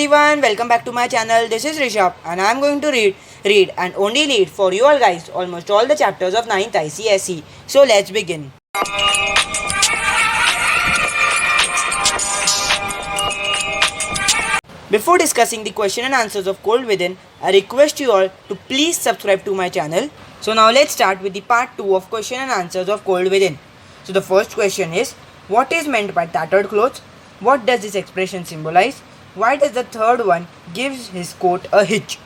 everyone, welcome back to my channel. This is Rishabh and I am going to read and only read for you all guys almost all the chapters of 9th ICSE. So let's begin. Before discussing the question and answers of Cold Within, I request you all to please subscribe to my channel. So now let's start with the part 2 of question and answers of Cold Within. So the first question is, what is meant by tattered clothes? What does this expression symbolize? Why does the third one gives his coat a hitch?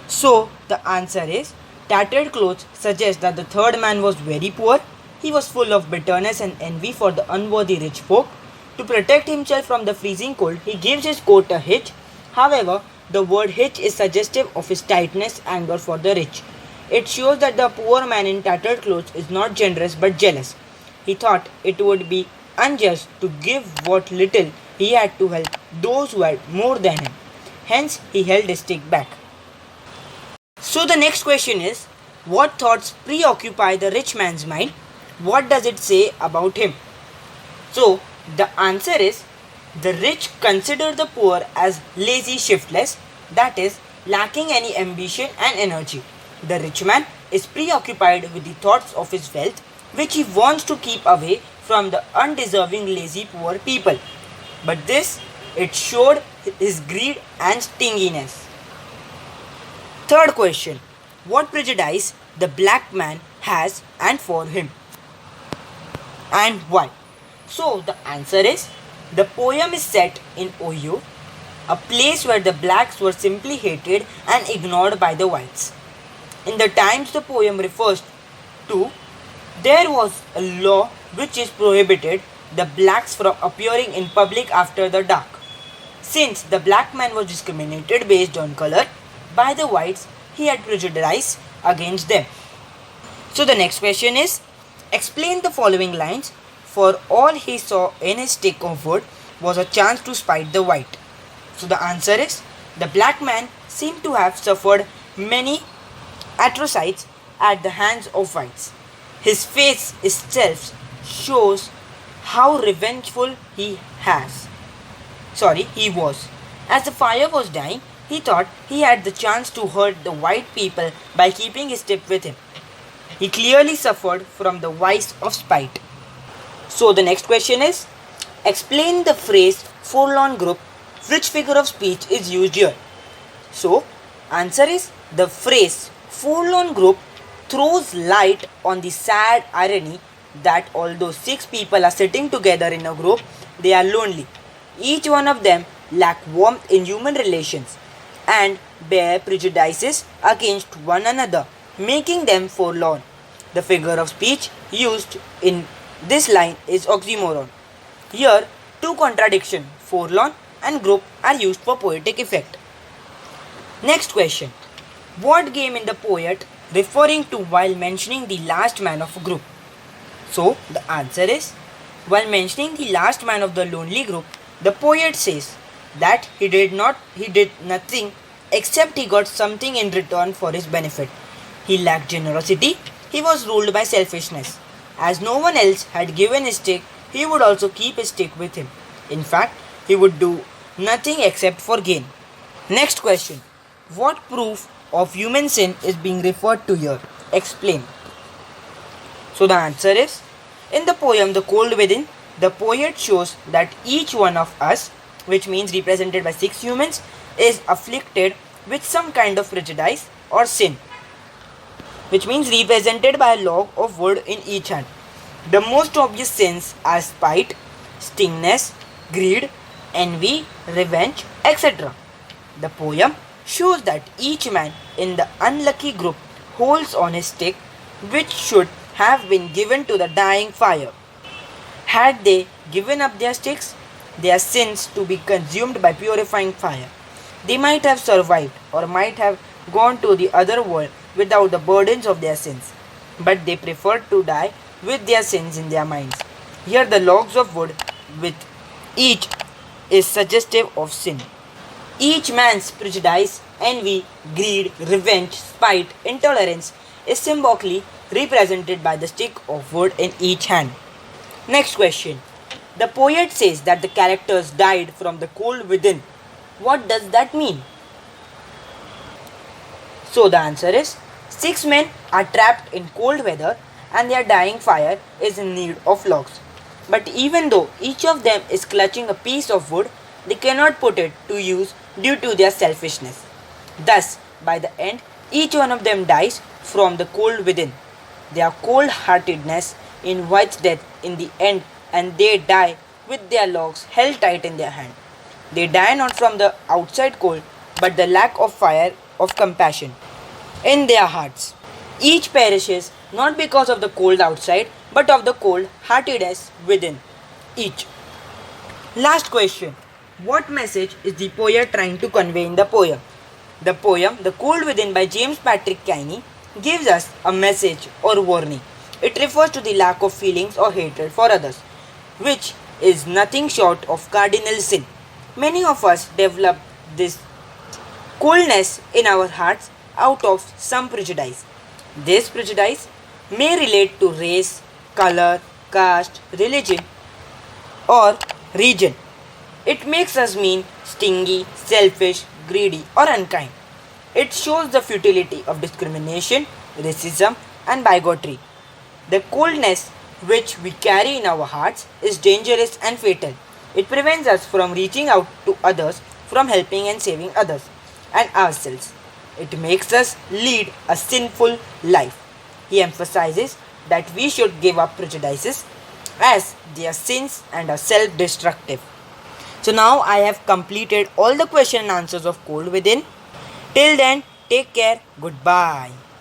So the answer is, tattered clothes suggest that the third man was very poor. He was full of bitterness and envy for the unworthy rich folk. To protect himself from the freezing cold, he gives his coat a hitch. However, the word hitch is suggestive of his tightness, anger for the rich. It shows that the poor man in tattered clothes is not generous but jealous. He thought it would be unjust to give what little he had to help those who had more than him. Hence, he held his stick back. So the next question is, what thoughts preoccupy the rich man's mind? What does it say about him? So the answer is, the rich consider the poor as lazy, shiftless, that is, lacking any ambition and energy. The rich man is preoccupied with the thoughts of his wealth, which he wants to keep away from the undeserving, lazy, poor people. But it showed his greed and stinginess. Third question, what prejudice the black man has and for him? And why? So the answer is, the poem is set in Ohio, a place where the blacks were simply hated and ignored by the whites. In the times the poem refers to, there was a law which is prohibited the blacks from appearing in public after the dark. Since the black man was discriminated based on color by the whites, he had prejudice against them. So the next question is, explain the following lines. For all he saw in his stick of wood was a chance to spite the white. So the answer is, the black man seemed to have suffered many atrocities at the hands of whites. His face itself shows how revengeful he was. As the fire was dying, he thought he had the chance to hurt the white people by keeping his stick with him. He clearly suffered from the vice of spite. So the next question is, explain the phrase forlorn group. Which figure of speech is used here? So answer is, the phrase forlorn group throws light on the sad irony that although 6 people are sitting together in a group, they are lonely. Each one of them lack warmth in human relations and bear prejudices against one another, making them forlorn. The figure of speech used in this line is oxymoron. Here, two contradictions, forlorn and group, are used for poetic effect. Next question. What game in the poet referring to while mentioning the last man of a group? So, the answer is, while mentioning the last man of the lonely group, the poet says that he did nothing except he got something in return for his benefit. He lacked generosity, he was ruled by selfishness. As no one else had given his stick, he would also keep his stick with him. In fact, he would do nothing except for gain. Next question. What proof of human sin is being referred to here? Explain. So the answer is, in the poem The Cold Within, the poet shows that each one of us, which means represented by 6 humans, is afflicted with some kind of prejudice or sin, which means represented by a log of wood in each hand. The most obvious sins are spite, stinginess, greed, envy, revenge, etc. The poem shows that each man in the unlucky group holds on his stick, which should have been given to the dying fire. Had they given up their sticks, their sins to be consumed by purifying fire, they might have survived or might have gone to the other world without the burdens of their sins. But they preferred to die with their sins in their minds. Here the logs of wood with each is suggestive of sin. Each man's prejudice, envy, greed, revenge, spite, intolerance is symbolically represented by the stick of wood in each hand. Next question. The poet says that the characters died from the cold within. What does that mean? So the answer is 6 men are trapped in cold weather and their dying fire is in need of logs. But even though each of them is clutching a piece of wood, they cannot put it to use due to their selfishness. Thus, by the end, each one of them dies from the cold within. Their cold heartedness invites death in the end and they die with their logs held tight in their hand. They die not from the outside cold but the lack of fire of compassion in their hearts. Each perishes not because of the cold outside but of the cold heartedness within each. Last question. What message is the poet trying to convey in the poem? The poem The Cold Within by James Patrick Kenny gives us a message or warning. It refers to the lack of feelings or hatred for others, which is nothing short of cardinal sin. Many of us develop this coldness in our hearts out of some prejudice. This prejudice may relate to race, color, caste, religion, or region. It makes us mean, stingy, selfish, greedy, or unkind. It shows the futility of discrimination, racism, and bigotry. The coldness which we carry in our hearts is dangerous and fatal. It prevents us from reaching out to others, from helping and saving others and ourselves. It makes us lead a sinful life. He emphasizes that we should give up prejudices as they are sins and are self destructive. So now I have completed all the question and answers of Cold Within. Till then, take care. Goodbye.